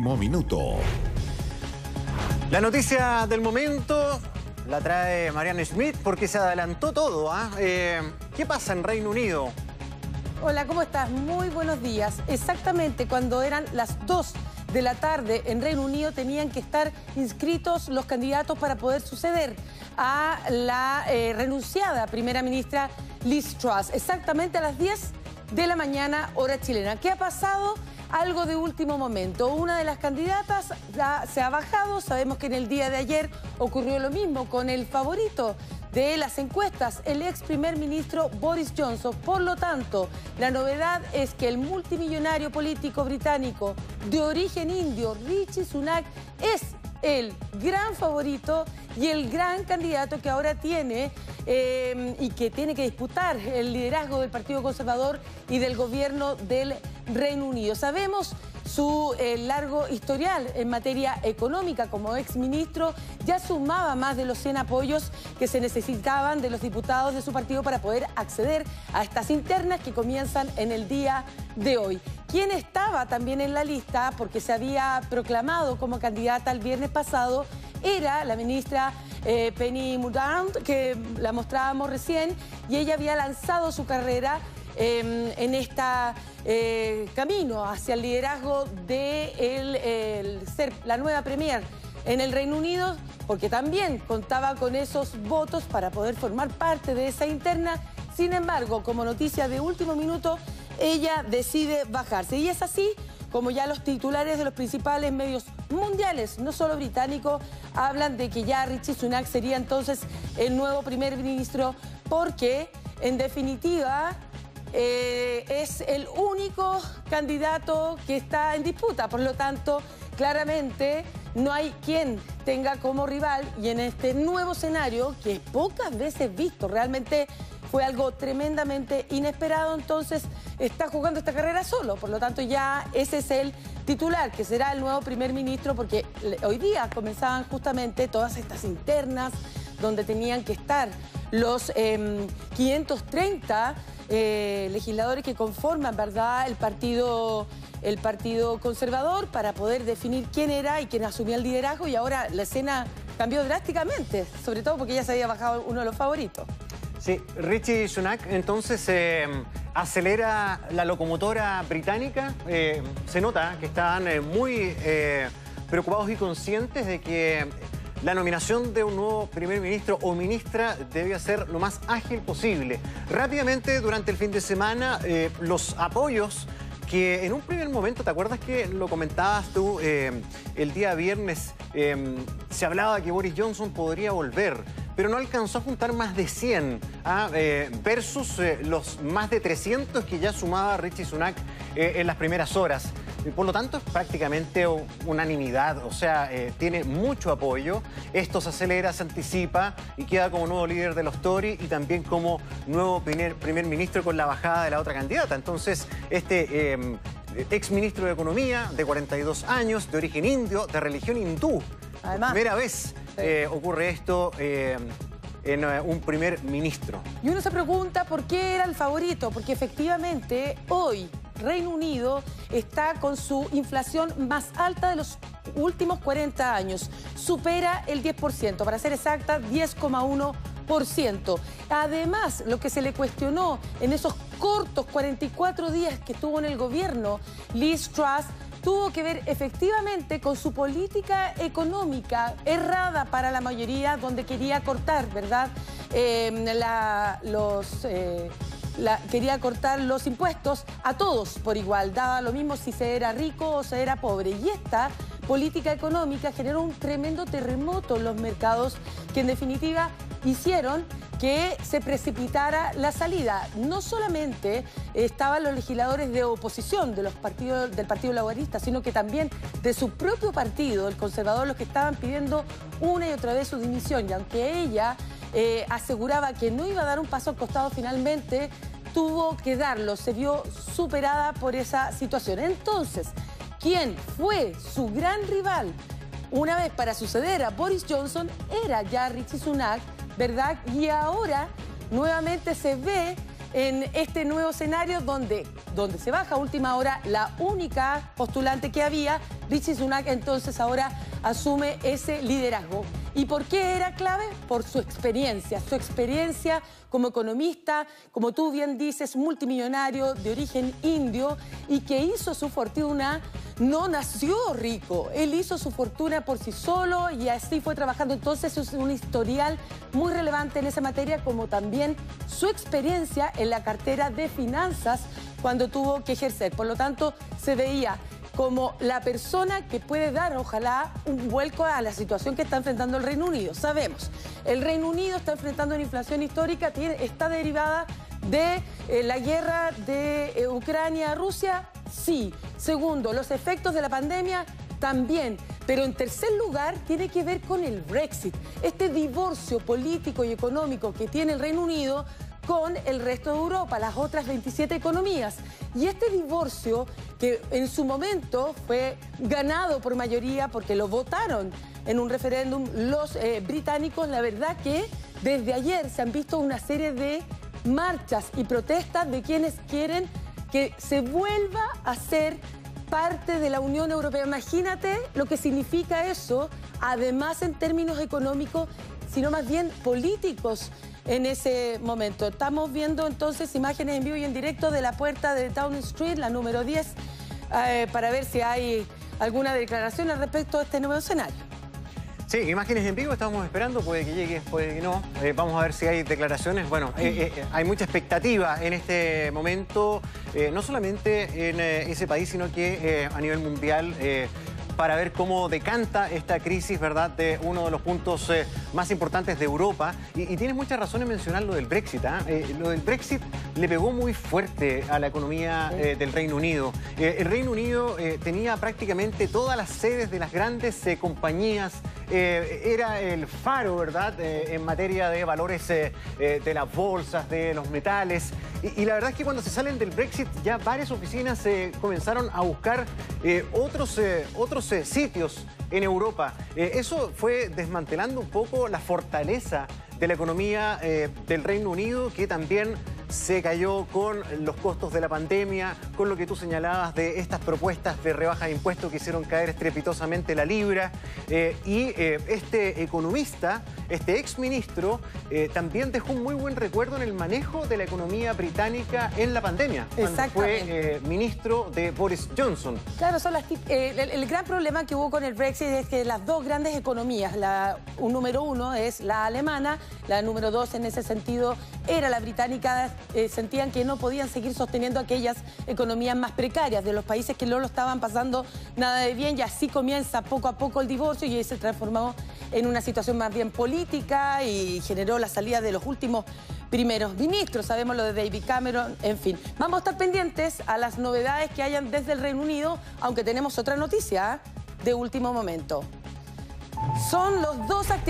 Minuto. La noticia del momento la trae Marianne Schmidt porque se adelantó todo. ¿Qué pasa en Reino Unido? Hola, ¿cómo estás? Muy buenos días. Exactamente cuando eran las 2 de la tarde en Reino Unido tenían que estar inscritos los candidatos para poder suceder a la renunciada primera ministra Liz Truss. Exactamente a las 10 de la mañana, hora chilena. ¿Qué ha pasado? Algo de último momento. Una de las candidatas ya se ha bajado. Sabemos que en el día de ayer ocurrió lo mismo con el favorito de las encuestas, el ex primer ministro Boris Johnson. Por lo tanto, la novedad es que el multimillonario político británico de origen indio, Rishi Sunak, es el gran favorito y el gran candidato que ahora tiene y que tiene que disputar el liderazgo del Partido Conservador y del gobierno del Reino Unido. Sabemos su largo historial en materia económica como exministro. Ya sumaba más de los 100 apoyos que se necesitaban de los diputados de su partido para poder acceder a estas internas que comienzan en el día de hoy. Quien estaba también en la lista, porque se había proclamado como candidata el viernes pasado, era la ministra Penny Mordaunt, que la mostrábamos recién, y ella había lanzado su carrera en este camino hacia el liderazgo de ser la nueva premier en el Reino Unido, porque también contaba con esos votos para poder formar parte de esa interna. Sin embargo, como noticia de último minuto, ella decide bajarse. Y es así como ya los titulares de los principales medios mundiales, no solo británicos, hablan de que ya Rishi Sunak sería entonces el nuevo primer ministro, porque en definitiva es el único candidato que está en disputa. Por lo tanto, claramente no hay quien tenga como rival, y en este nuevo escenario que pocas veces visto, realmente fue algo tremendamente inesperado, entonces está jugando esta carrera solo. Por lo tanto, ya ese es el titular, que será el nuevo primer ministro, porque hoy día comenzaban justamente todas estas internas donde tenían que estar los 530 legisladores que conforman, ¿verdad?, el Partido Conservador, para poder definir quién era y quién asumía el liderazgo. Y ahora la escena cambió drásticamente, sobre todo porque ya se había bajado uno de los favoritos. Sí, Rishi Sunak entonces acelera la locomotora británica. Se nota que están muy preocupados y conscientes de que la nominación de un nuevo primer ministro o ministra debe ser lo más ágil posible. Rápidamente, durante el fin de semana, los apoyos que en un primer momento, ¿te acuerdas que lo comentabas tú el día viernes? Se hablaba que Boris Johnson podría volver, pero no alcanzó a juntar más de 100 versus los más de 300 que ya sumaba Rishi Sunak en las primeras horas. Por lo tanto, es prácticamente unanimidad, o sea, tiene mucho apoyo. Esto se acelera, se anticipa y queda como nuevo líder de los Tory y también como nuevo primer ministro con la bajada de la otra candidata. Entonces, este exministro de Economía, de 42 años, de origen indio, de religión hindú. Además, por primera vez ocurre esto en un primer ministro. Y uno se pregunta por qué era el favorito, porque efectivamente hoy Reino Unido está con su inflación más alta de los últimos 40 años. Supera el 10%, para ser exacta, 10,1%. Además, lo que se le cuestionó en esos cortos 44 días que estuvo en el gobierno, Liz Truss, tuvo que ver efectivamente con su política económica errada para la mayoría, donde quería cortar, ¿verdad?, quería cortar los impuestos a todos por igual, daba lo mismo si se era rico o se era pobre. Y esta política económica generó un tremendo terremoto en los mercados que en definitiva hicieron que se precipitara la salida. No solamente estaban los legisladores de oposición del Partido Laborista, sino que también de su propio partido, el Conservador, los que estaban pidiendo una y otra vez su dimisión. Y aunque ella aseguraba que no iba a dar un paso al costado, finalmente tuvo que darlo. Se vio superada por esa situación. Entonces, ¿quién fue su gran rival una vez para suceder a Boris Johnson? Era ya Rishi Sunak, ¿verdad? Y ahora nuevamente se ve en este nuevo escenario donde se baja a última hora la única postulante que había. Rishi Sunak entonces ahora asume ese liderazgo. ¿Y por qué era clave? Por su experiencia como economista, como tú bien dices, multimillonario de origen indio y que hizo su fortuna, no nació rico, él hizo su fortuna por sí solo y así fue trabajando. Entonces es un historial muy relevante en esa materia, como también su experiencia en la cartera de finanzas cuando tuvo que ejercer. Por lo tanto, se veía como la persona que puede dar, ojalá, un vuelco a la situación que está enfrentando el Reino Unido. Sabemos, el Reino Unido está enfrentando una inflación histórica, está derivada de la guerra de Ucrania-Rusia, sí. Segundo, los efectos de la pandemia, también. Pero en tercer lugar, tiene que ver con el Brexit, este divorcio político y económico que tiene el Reino Unido con el resto de Europa, las otras 27 economías. Y este divorcio, que en su momento fue ganado por mayoría porque lo votaron en un referéndum los británicos, la verdad que desde ayer se han visto una serie de marchas y protestas de quienes quieren que se vuelva a ser parte de la Unión Europea. Imagínate lo que significa eso, además en términos económicos, sino más bien políticos. En ese momento estamos viendo entonces imágenes en vivo y en directo de la puerta de Downing Street, la número 10, para ver si hay alguna declaración al respecto de este nuevo escenario. Sí, imágenes en vivo, estamos esperando, puede que llegue, puede que no. Vamos a ver si hay declaraciones. Bueno, hay mucha expectativa en este momento, no solamente en ese país, sino que a nivel mundial, para ver cómo decanta esta crisis, ¿verdad?, de uno de los puntos más importantes de Europa. Y tienes mucha razón en mencionar lo del Brexit. Lo del Brexit le pegó muy fuerte a la economía del Reino Unido. El Reino Unido tenía prácticamente todas las sedes de las grandes compañías. Era el faro, ¿verdad?, en materia de valores de las bolsas, de los metales. Y la verdad es que cuando se salen del Brexit, ya varias oficinas comenzaron a buscar otros sitios en Europa. Eso fue desmantelando un poco la fortaleza de la economía del Reino Unido, que también se cayó con los costos de la pandemia, con lo que tú señalabas de estas propuestas de rebaja de impuestos que hicieron caer estrepitosamente la libra. Este economista, este exministro, también dejó un muy buen recuerdo en el manejo de la economía británica en la pandemia, cuando fue ministro de Boris Johnson. Claro, el gran problema que hubo con el Brexit es que las dos grandes economías, número uno es la alemana, la número dos en ese sentido era la británica, sentían que no podían seguir sosteniendo aquellas economías más precarias de los países que no lo estaban pasando nada de bien, y así comienza poco a poco el divorcio y se transformó en una situación más bien política y generó la salida de los últimos primeros ministros. Sabemos lo de David Cameron, en fin. Vamos a estar pendientes a las novedades que hayan desde el Reino Unido, aunque tenemos otra noticia de último momento. Son los dos activistas